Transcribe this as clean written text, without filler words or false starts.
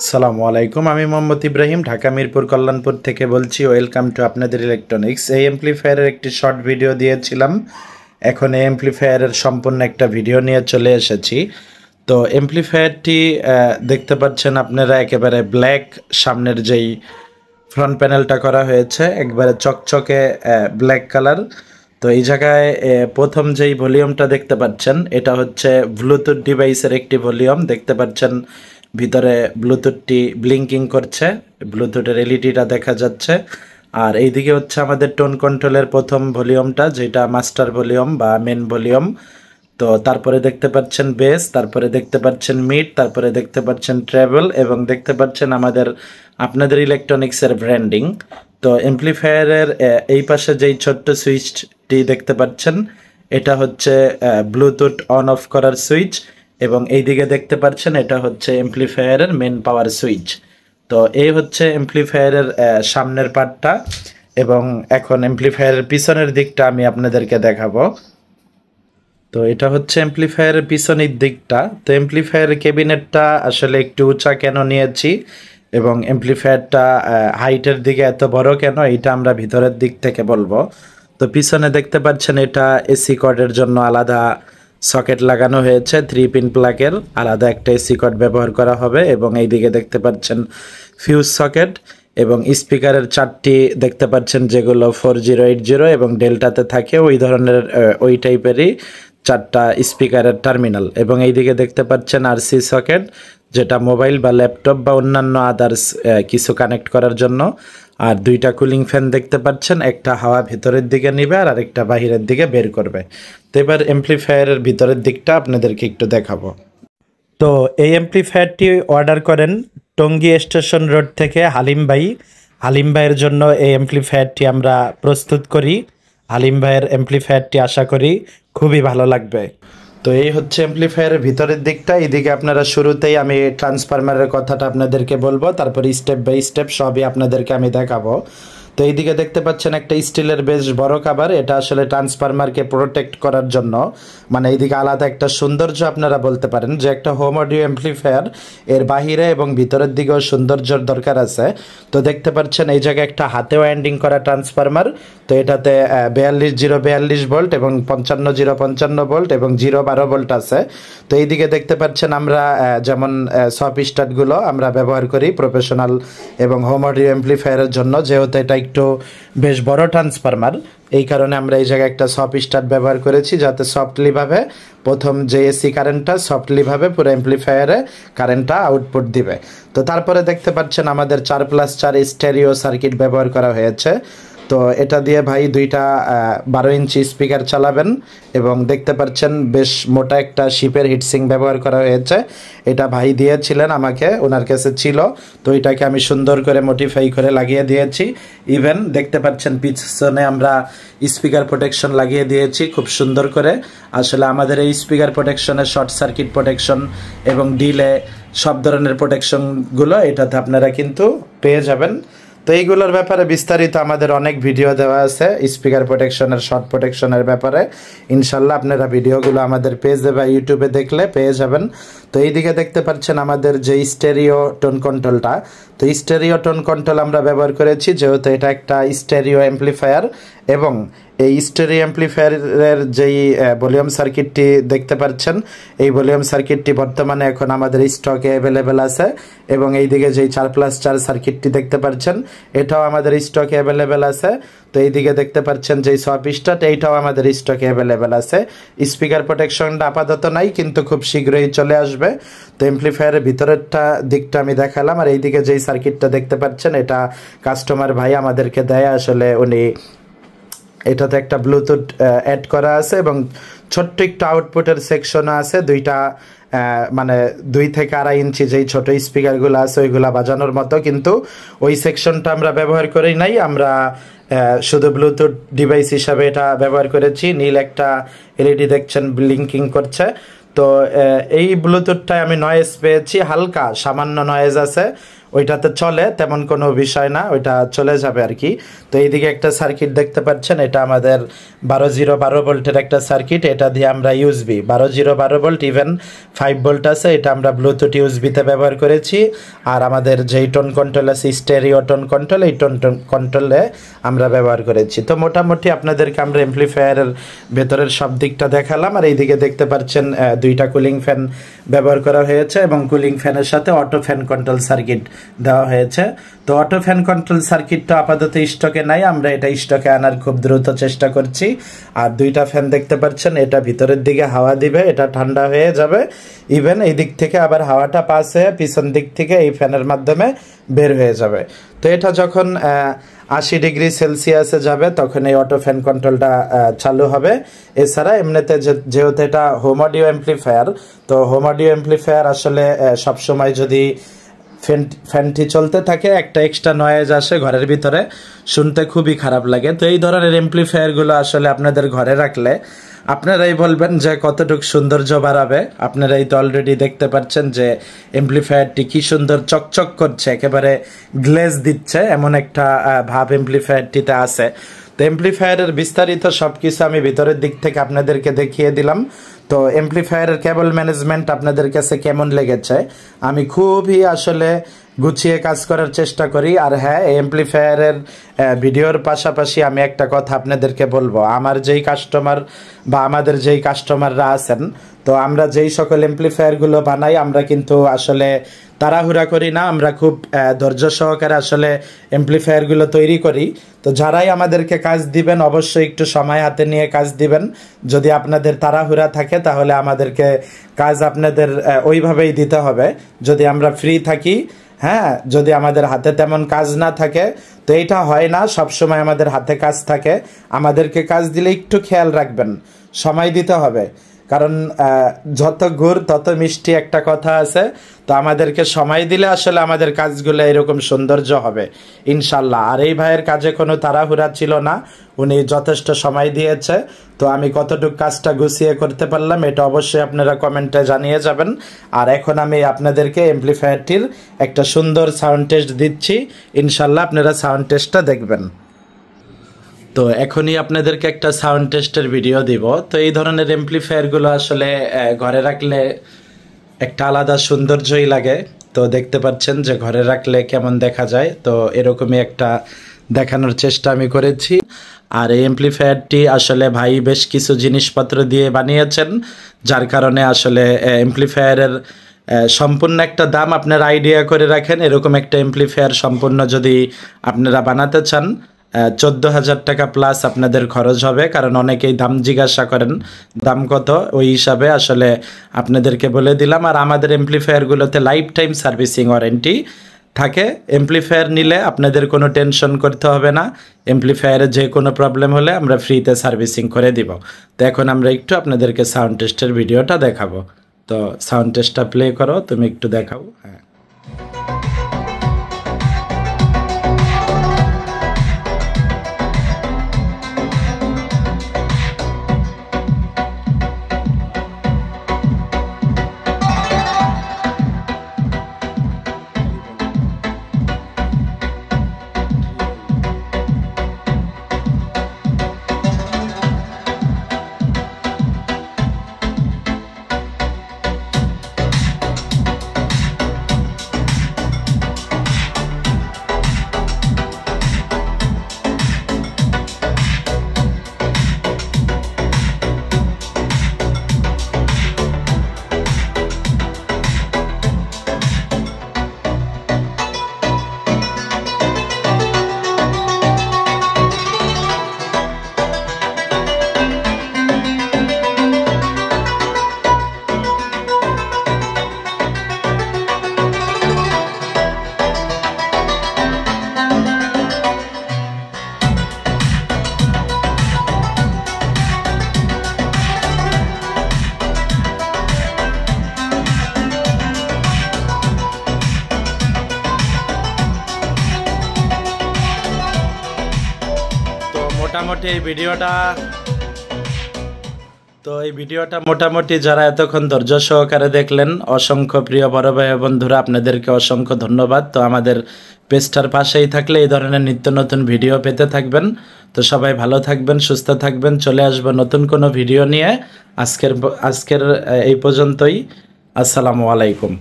আসসালামু আলাইকুম। আমি মোহাম্মদ ইব্রাহিম, ঢাকা মিরপুর কল্যাণপুর থেকে বলছি। ওয়েলকাম টু আপনাদের ইলেকট্রনিক্স। এই অ্যাম্প্লিফায়ারের একটি শর্ট ভিডিও দিয়েছিলাম, এখন এই অ্যাম্প্লিফায়ারের সম্পূর্ণ একটা ভিডিও নিয়ে চলে এসেছি। তো অ্যাম্প্লিফায়ারটি দেখতে পাচ্ছেন আপনারা, একেবারে ব্ল্যাক, সামনের যেই ফ্রন্ট প্যানেলটা করা হয়েছে একবারে চকচকে ব্ল্যাক কালার। তো এই জায়গায় প্রথম যেই ভলিউমটা দেখতে পাচ্ছেন এটা হচ্ছে ব্লুটুথ ডিভাইসের একটি ভলিউম। দেখতে পাচ্ছেন ভিতরে ব্লুটুথটি ব্লিঙ্কিং করছে, ব্লুটুথের এলইডিটা দেখা যাচ্ছে। আর এইদিকে হচ্ছে আমাদের টোন কন্ট্রোলের প্রথম ভলিউমটা, যেটা মাস্টার ভলিউম বা মেন ভলিউম। তো তারপরে দেখতে পাচ্ছেন বেস, তারপরে দেখতে পাচ্ছেন মিড, তারপরে দেখতে পাচ্ছেন ট্রেবল, এবং দেখতে পাচ্ছেন আমাদের আপনাদের ইলেকট্রনিক্সের ব্র্যান্ডিং। তো অ্যাম্প্লিফায়ারের এই পাশে যেই ছোট্ট সুইচটি দেখতে পাচ্ছেন এটা হচ্ছে ব্লুটুথ অন অফ করার সুইচ, এবং এই দিকে দেখতে পাচ্ছেন এটা হচ্ছে অ্যাম্প্লিফায়ারের মেন পাওয়ার সুইচ। তো এই হচ্ছে অ্যাম্প্লিফায়ারের সামনের পার্টটা, এবং এখন অ্যাম্প্লিফায়ারের পিছনের দিকটা আমি আপনাদেরকে দেখাবো। তো এটা হচ্ছে অ্যাম্প্লিফায়ারের পিছনের দিকটা। তো অ্যাম্প্লিফায়ারের ক্যাবিনেটটা আসলে একটু উঁচা কেন নিয়েছি এবং অ্যাম্প্লিফায়ারটা হাইটের দিকে এত বড় কেন, এটা আমরা ভিতরের দিক থেকে বলবো। তো পিছনে দেখতে পাচ্ছেন এটা এসি কর্ডের জন্য আলাদা সকেট লাগানো হয়েছে, 3 পিন প্লাগের আলাদা একটা এসি কর্ড ব্যবহার করা হবে, এবং এই দিকে দেখতে পাচ্ছেন ফিউজ সকেট, এবং স্পিকারের 4টি দেখতে পাচ্ছেন যেগুলো 4080 এবং ডেল্টাতে থাকে ওই ধরনের ওই টাইপেরই 4টা স্পিকারের টার্মিনাল, এবং এইদিকে দেখতে পাচ্ছেন আরসি সকেট, যেটা মোবাইল বা ল্যাপটপ বা অন্যান্য আদার্স কিছু কানেক্ট করার জন্য। আর 2টা কুলিং ফ্যান দেখতে পাচ্ছেন, একটা হাওয়া ভেতরের দিকে নিবে আর আরেকটা বাহিরের দিকে বের করবে। তো এবার অ্যাম্প্লিফায়ারের ভিতরের দিকটা আপনাদেরকে একটু দেখাবো। তো এই অ্যাম্প্লিফায়ারটি অর্ডার করেন টঙ্গী স্টেশন রোড থেকে হালিম ভাই। হালিম ভাইয়ের জন্য এই অ্যাম্প্লিফায়ারটি আমরা প্রস্তুত করি। হালিম ভাইয়ের অ্যাম্প্লিফায়ারটি আশা করি খুবই ভালো লাগবে। তো এই হচ্ছে অ্যাম্প্লিফায়ারের ভিতরের দিকটা। এইদিকে আপনারা শুরুতেই আমি ট্রান্সফরমারের কথাটা আপনাদেরকে বলবো, তারপর স্টেপ বাই স্টেপ সবই আপনাদেরকে আমি দেখাবো। তো এইদিকে দেখতে পাচ্ছেন একটা স্টিলের বেশ বড় কাভার, এটা আসলে ট্রান্সফরমারকে প্রোটেক্ট করার জন্য, মানে এইদিকে আলাদা একটা সৌন্দর্য আপনারা বলতে পারেন যে একটা হোম অডিও অ্যাম্প্লিফায়ার এর বাহিরে এবং ভিতরের দিকেও সৌন্দর্যের দরকার আছে। তো দেখতে পাচ্ছেন এই জায়গায় একটা হাতে ওয়াইন্ডিং করা ট্রান্সফরমার। তো এটাতে 42 ভোল্ট এবং 55 ভোল্ট এবং 12 ভোল্ট আছে। তো এইদিকে দেখতে পাচ্ছেন আমরা যেমন সব স্টার্টগুলো আমরা ব্যবহার করি প্রফেশনাল এবং হোম অডিও অ্যাম্প্লিফায়ারের জন্য, যেহেতু এটা একটু বেশ বড় ট্রান্সফরমার, এই কারণে আমরা এই জায়গায় একটা সফট স্টার্ট ব্যবহার করেছি, যাতে সফটলিভাবে প্রথম যে এসি কারেন্টটা সফটলিভাবে পুরো অ্যাম্প্লিফায়ারে কারেন্টটা আউটপুট দিবে। তো তারপরে দেখতে পাচ্ছেন আমাদের 4+4 স্টেরিও সার্কিট ব্যবহার করা হয়েছে। তো এটা দিয়ে ভাই 2টা 12 ইঞ্চি স্পিকার চালাবেন, এবং দেখতে পাচ্ছেন বেশ মোটা একটা শিপের হিটসিং ব্যবহার করা হয়েছে। এটা ভাই দিয়েছিলেন আমাকে, ওনার কাছে ছিল, তো এটাকে আমি সুন্দর করে মডিফাই করে লাগিয়ে দিয়েছি। ইভেন দেখতে পাচ্ছেন পিছনে আমরা স্পিকার প্রোটেকশন লাগিয়ে দিয়েছি খুব সুন্দর করে। আসলে আমাদের এই স্পিকার প্রোটেকশনের শর্ট সার্কিট প্রোটেকশন এবং ডিলে সব ধরনের প্রোটেকশনগুলো এটাতে আপনারা কিন্তু পেয়ে যাবেন। তো এইগুলোর ব্যাপারে বিস্তারিত আমাদের অনেক ভিডিও দেওয়া আছে স্পিকার প্রোটেকশনের, শর্ট প্রোটেকশনের ব্যাপারে। ইনশাল্লাহ আপনারা ভিডিওগুলো আমাদের পেজে বা ইউটিউবে দেখলে পেয়ে যাবেন। তো এইদিকে দেখতে পাচ্ছেন আমাদের যে স্টেরিও টোন কন্ট্রোলটা, তো স্টেরিও টোন কন্ট্রোল আমরা ব্যবহার করেছি যেহেতু এটা একটা স্টেরিও অ্যাম্প্লিফায়ার, এবং এই স্টেরিও অ্যাম্প্লিফায়ারের যেই ভলিউম সার্কিটটি দেখতে পাচ্ছেন, এই ভলিউম সার্কিটটি বর্তমানে এখন আমাদের স্টকে অ্যাভেলেবেল আছে, এবং এইদিকে যেই 4+4 সার্কিটটি দেখতে পাচ্ছেন এটাও আমাদের স্টকে অ্যাভেলেবেল আছে। তো এইদিকে দেখতে পাচ্ছেন যেই সব স্টার্ট, এইটাও আমাদের স্টকে অ্যাভেলেবেল আছে। স্পিকার প্রোটেকশনটা আপাতত নাই, কিন্তু খুব শীঘ্রই চলে আসবে। তো অ্যাম্প্লিফায়ারের ভিতরেরটা দিকটা আমি দেখালাম, আর এইদিকে যেই সার্কিটটা দেখতে পাচ্ছেন এটা কাস্টমার ভাই আমাদেরকে দেয়। আসলে উনি এটাতে একটা ব্লুটুথ অ্যাড করা আছে, এবং ছোট্ট একটু আউটপুটের সেকশনও আছে, 2টা মানে 2 থেকে 2.5 ইঞ্চি যেই ছোট স্পিকারগুলো আছে ওইগুলা বাজানোর মতো, কিন্তু ওই সেকশনটা আমরা ব্যবহার করি নাই। আমরা শুধু ব্লুটুথ ডিভাইস হিসাবে এটা ব্যবহার করেছি। নীল একটা এলইডি দেখছেন ব্লিঙ্কিং করছে। তো এই ব্লুটুথটায় আমি নয়েজ পেয়েছি, হালকা সামান্য নয়েজ আছে, ওইটাতে চলে, তেমন কোনো বিষয় না, ওইটা চলে যাবে আর কি। তো এইদিকে একটা সার্কিট দেখতে পাচ্ছেন, এটা আমাদের 12 ভোল্টের একটা সার্কিট। এটা দিয়ে আমরা ইউএসবি 12 ভোল্ট, ইভেন 5 ভোল্ট আছে, এটা আমরা ব্লুটুথ ইউএসবিতে ব্যবহার করেছি। আর আমাদের যেই টোন কন্ট্রোল আছে, স্টেরিও টোন কন্ট্রোল, এই টোন কন্ট্রোলে আমরা ব্যবহার করেছি। তো মোটামুটি আপনাদেরকে আমরা এমপ্লিফায়ারের ভেতরের সব দিকটা দেখালাম। আর এইদিকে দেখতে পাচ্ছেন 2টা কুলিং ফ্যান ব্যবহার করা হয়েছে এবং কুলিং ফ্যানের সাথে অটো ফ্যান কন্ট্রোল সার্কিট দেওয়া হয়েছে। তো অটো ফ্যান কন্ট্রোল সার্কিটটা আপাতত স্টকে নাই, আমরা এটা স্টকে আনার খুব দ্রুত চেষ্টা করছি। আর 2টা ফ্যান দেখতে পাচ্ছেন, এটা ভিতরের দিকে হাওয়া দিবে, এটা ঠান্ডা হয়ে যাবে। ইভেন এই দিক থেকে আবার হাওয়াটা পাস হয়ে পিছন দিক থেকে এই ফ্যানের মাধ্যমে বের হয়ে যাবে। তো এটা যখন 80 ডিগ্রি সেলসিয়াসে যাবে তখন এই অটো ফ্যান কন্ট্রোলটা চালু হবে। এছাড়া এমনিতে যেহেতু এটা হোম অডিও অ্যাম্প্লিফায়ার, তো হোম অডিও অ্যাম্প্লিফায়ার আসলে সবসময় যদি ফ্যানটি চলতে থাকে একটা এক্সট্রা নয়েজ আসে ঘরের ভিতরে, শুনতে খুবই খারাপ লাগে। তো এই ধরনের অ্যাম্প্লিফায়ারগুলো আসলে আপনাদের ঘরে রাখলে আপনারাই বলবেন যে কতটুকু সৌন্দর্য বাড়াবে। আপনারাই তো অলরেডি দেখতে পাচ্ছেন যে অ্যাম্প্লিফায়ারটি কি সুন্দর চকচক করছে, একেবারে গ্লেজ দিচ্ছে, এমন একটা ভাব অ্যাম্প্লিফায়ারটিতে আছে। তো অ্যাম্প্লিফায়ারের বিস্তারিত সব কিছু আমি ভিতরের দিক থেকে আপনাদেরকে দেখিয়ে দিলাম। তো অ্যাম্প্লিফায়ারের কেবল ম্যানেজমেন্ট আপনাদের কাছে কেমন লেগেছে? আমি খুবই আসলে গুছিয়ে কাজ করার চেষ্টা করি। আর হ্যাঁ, অ্যাম্প্লিফায়ারের ভিডিওর পাশাপাশি আমি একটা কথা আপনাদেরকে বলবো, আমার যেই কাস্টমার বা আমাদের যেই কাস্টমাররা আছেন, তো আমরা যেই সকল অ্যাম্প্লিফায়ারগুলো বানাই আমরা কিন্তু আসলে তাড়াহুড়া করি না, আমরা খুব ধৈর্য সহকারে আসলে অ্যাম্প্লিফায়ারগুলো তৈরি করি। তো যারাই আমাদেরকে কাজ দিবেন অবশ্যই একটু সময় হাতে নিয়ে কাজ দিবেন। যদি আপনাদের তাড়াহুড়া থাকে তাহলে আমাদেরকে কাজ আপনাদের ওইভাবেই দিতে হবে। যদি আমরা ফ্রি থাকি, হ্যাঁ, যদি আমাদের হাতে তেমন কাজ না থাকে, তো এইটা হয় না, সবসময় আমাদের হাতে কাজ থাকে। আমাদেরকে কাজ দিলে একটু খেয়াল রাখবেন, সময় দিতে হবে, কারণ যত গুড় তত মিষ্টি একটা কথা আছে। তো আমাদেরকে সময় দিলে আসলে আমাদের কাজগুলো এরকম সৌন্দর্য হবে ইনশাল্লাহ। আর এই ভাইয়ের কাজে কোনো তাড়াহুড়া ছিল না, উনি যথেষ্ট সময় দিয়েছে। তো আমি কতটুকু কাজটা গুছিয়ে করতে পারলাম এটা অবশ্যই আপনারা কমেন্টে জানিয়ে যাবেন। আর এখন আমি আপনাদেরকে অ্যাম্প্লিফায়ারটির একটা সুন্দর সাউন্ড টেস্ট দিচ্ছি, ইনশাল্লাহ আপনারা সাউন্ড টেস্টটা দেখবেন। তো এখনই আপনাদেরকে একটা সাউন্ড টেস্টের ভিডিও দিব। তো এই ধরনের অ্যাম্প্লিফায়ারগুলো আসলে ঘরে রাখলে একটা আলাদা সৌন্দর্যই লাগে। তো দেখতে পাচ্ছেন যে ঘরে রাখলে কেমন দেখা যায়, তো এরকমই একটা দেখানোর চেষ্টা আমি করেছি। আর এই অ্যাম্প্লিফায়ারটি আসলে ভাই বেশ কিছু জিনিসপত্র দিয়ে বানিয়েছেন, যার কারণে আসলে অ্যাম্প্লিফায়ারের সম্পূর্ণ একটা দাম আপনারা আইডিয়া করে রাখেন। এরকম একটা অ্যাম্প্লিফায়ার সম্পূর্ণ যদি আপনারা বানাতে চান 14,000 টাকা প্লাস আপনাদের খরচ হবে, কারণ অনেকেই দাম জিজ্ঞাসা করেন দাম কত, ওই হিসাবে আসলে আপনাদেরকে বলে দিলাম। আর আমাদের অ্যাম্প্লিফায়ারগুলোতে লাইফ টাইম সার্ভিসিং ওয়ারেন্টি থাকে। অ্যাম্প্লিফায়ার নিলে আপনাদের কোনো টেনশন করতে হবে না, অ্যাম্প্লিফায়ারে যে কোনো প্রবলেম হলে আমরা ফ্রিতে সার্ভিসিং করে দিব। তো এখন আমরা একটু আপনাদেরকে সাউন্ড টেস্টের ভিডিওটা দেখাবো। তো সাউন্ড টেস্টটা প্লে করো, তুমি একটু দেখাও। হ্যাঁ, মোটামুটি এই ভিডিওটা তো এই ভিডিওটা মোটামুটি যারা এতক্ষণ ধৈর্য সহকারে দেখলেন, অসংখ্য প্রিয় বড় ভাই ও বন্ধুরা, আপনাদেরকে অসংখ্য ধন্যবাদ। তো আমাদের পেজটার পাশেই থাকলে এই ধরনের নিত্য নতুন ভিডিও পেতে থাকবেন। তো সবাই ভালো থাকবেন, সুস্থ থাকবেন। চলে আসবো নতুন কোনো ভিডিও নিয়ে। আজকের এই পর্যন্তই। আসসালামু আলাইকুম।